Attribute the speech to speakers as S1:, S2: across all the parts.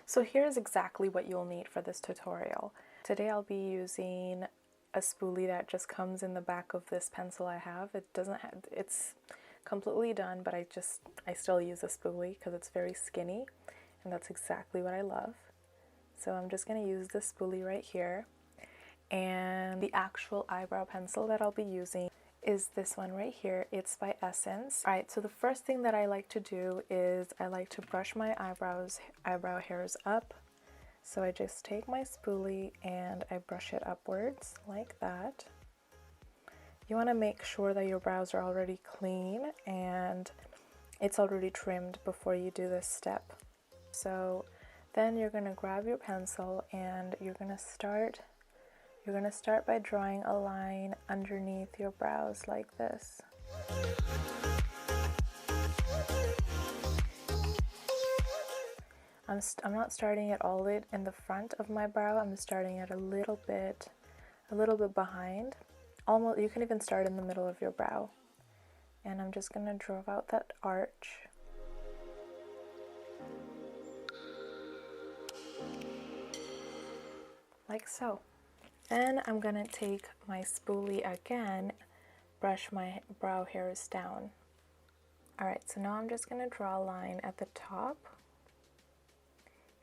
S1: So here's exactly what you'll need for this tutorial. Today I'll be using a spoolie that just comes in the back of this pencil I have. It's completely done, but I still use a spoolie because it's very skinny, and that's exactly what I love. So I'm just going to use this spoolie right here, and the actual eyebrow pencil that I'll be using is this one right here. It's by Essence. Alright, so the first thing that I like to do is I like to brush my eyebrow hairs up. So I just take my spoolie and I brush it upwards like that. You want to make sure that your brows are already clean and it's already trimmed before you do this step. So then you're going to grab your pencil and you're going to start by drawing a line underneath your brows like this. I'm not starting it all in the front of my brow. I'm starting it a little bit behind. Almost, you can even start in the middle of your brow. And I'm just going to draw out that arch. Like so. Then I'm going to take my spoolie again, brush my brow hairs down. Alright, so now I'm just going to draw a line at the top.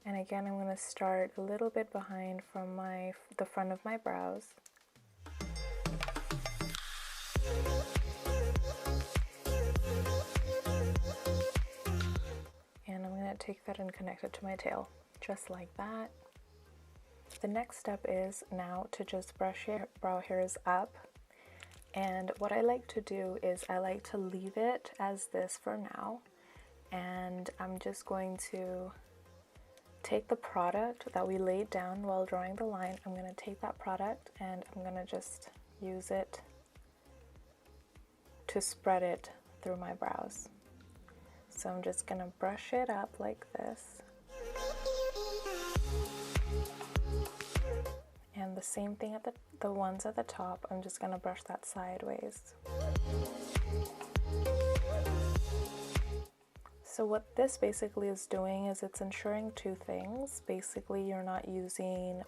S1: And again, I'm going to start a little bit behind from the front of my brows. And I'm going to take that and connect it to my tail, just like that. The next step is now to just brush your brow hairs up, and what I like to do is I like to leave it as this for now, and I'm just going to take the product that we laid down while drawing the line. I'm going to take that product and I'm going to just use it to spread it through my brows. So I'm just going to brush it up like this. And the same thing at the ones at the top, I'm just going to brush that sideways. So what this basically is doing is it's ensuring two things. Basically, you're not using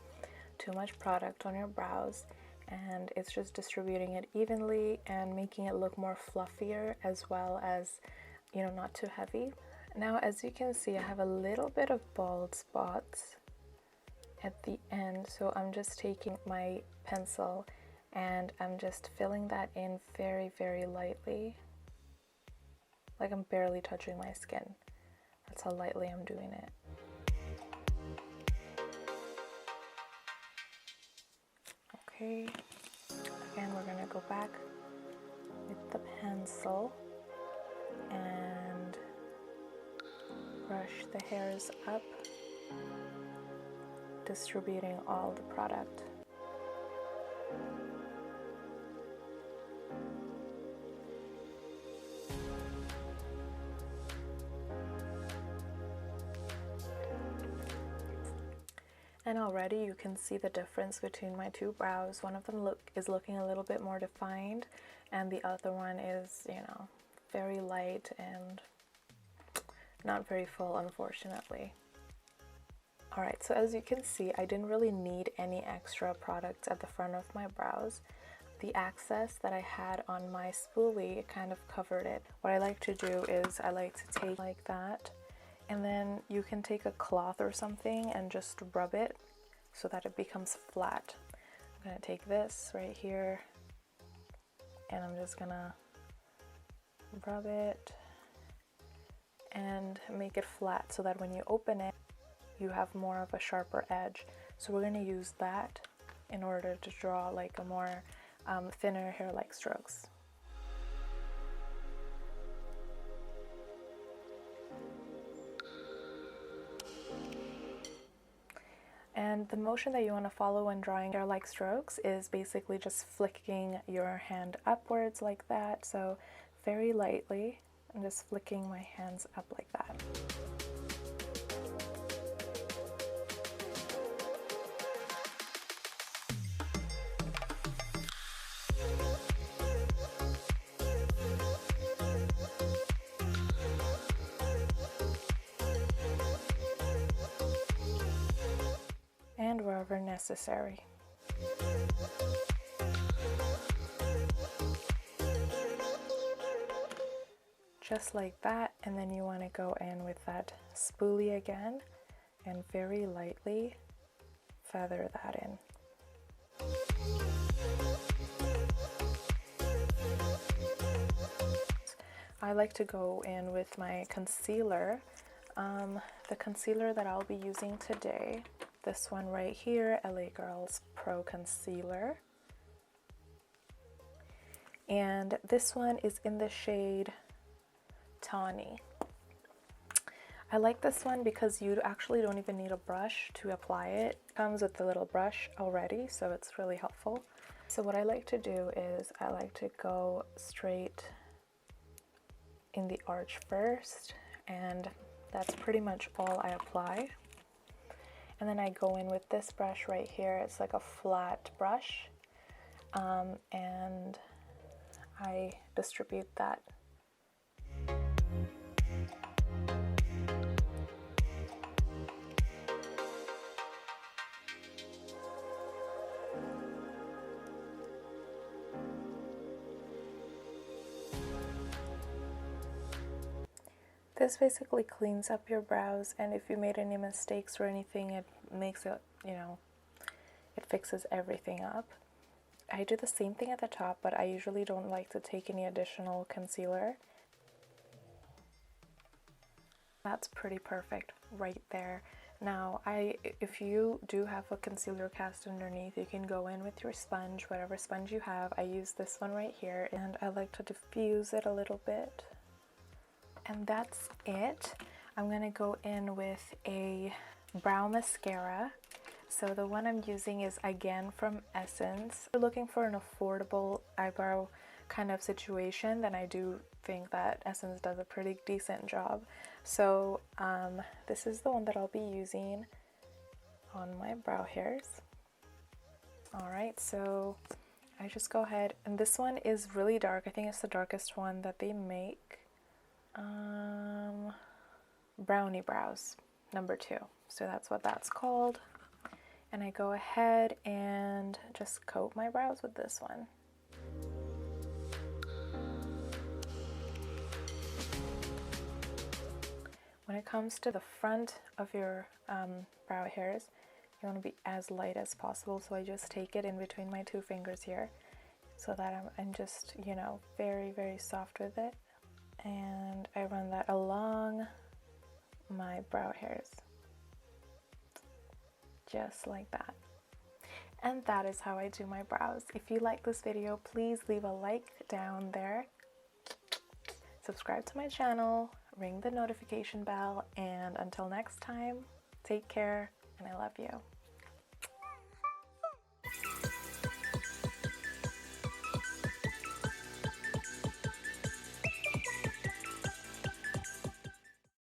S1: too much product on your brows, and it's just distributing it evenly and making it look more fluffier, as well as, you know, not too heavy. Now, as you can see, I have a little bit of bald spots at the end, so I'm just taking my pencil and I'm just filling that in very, very lightly, like I'm barely touching my skin. That's how lightly I'm doing it. Okay, again we're gonna go back with the pencil and brush the hairs up, distributing all the product. And already you can see the difference between my two brows. One of them is looking a little bit more defined, and the other one is, you know, very light and not very full, unfortunately. Alright, so as you can see, I didn't really need any extra products at the front of my brows. The excess that I had on my spoolie kind of covered it. What I like to do is I like to take like that, and then you can take a cloth or something and just rub it so that it becomes flat. I'm going to take this right here and I'm just going to rub it and make it flat so that when you open it, you have more of a sharper edge. So we're going to use that in order to draw like a more thinner hair-like strokes. And the motion that you want to follow when drawing hair-like strokes is basically just flicking your hand upwards like that. So very lightly, I'm just flicking my hands up like that. necessary. Just like that, and then you want to go in with that spoolie again and very lightly feather that in. I like to go in with my concealer. The concealer that I'll be using today, this one right here, LA Girls Pro Concealer. And this one is in the shade Tawny. I like this one because you actually don't even need a brush to apply it. It comes with the little brush already, so it's really helpful. So what I like to do is I like to go straight in the arch first, and that's pretty much all I apply. And then I go in with this brush right here. It's like a flat brush, and I distribute that. This basically cleans up your brows, and if you made any mistakes or anything, it makes it, you know, it fixes everything up. I do the same thing at the top, but I usually don't like to take any additional concealer. That's pretty perfect right there. Now, if you do have a concealer cast underneath, you can go in with your sponge, whatever sponge you have. I use this one right here, and I like to diffuse it a little bit. And that's it. I'm gonna go in with a brow mascara. So the one I'm using is again from Essence. If you're looking for an affordable eyebrow kind of situation, then I do think that Essence does a pretty decent job. So this is the one that I'll be using on my brow hairs. Alright, so I just go ahead, and this one is really dark. I think it's the darkest one that they make. Brownie Brows number 2, so that's what that's called. And I go ahead and just coat my brows with this one. When it comes to the front of your brow hairs, you want to be as light as possible, so I just take it in between my 2 fingers here so that I'm just, you know, very, very soft with it. And I run that along my brow hairs, just like that. And that is how I do my brows. If you like this video, please leave a like down there, subscribe to my channel, ring the notification bell, and until next time, take care, and I love you.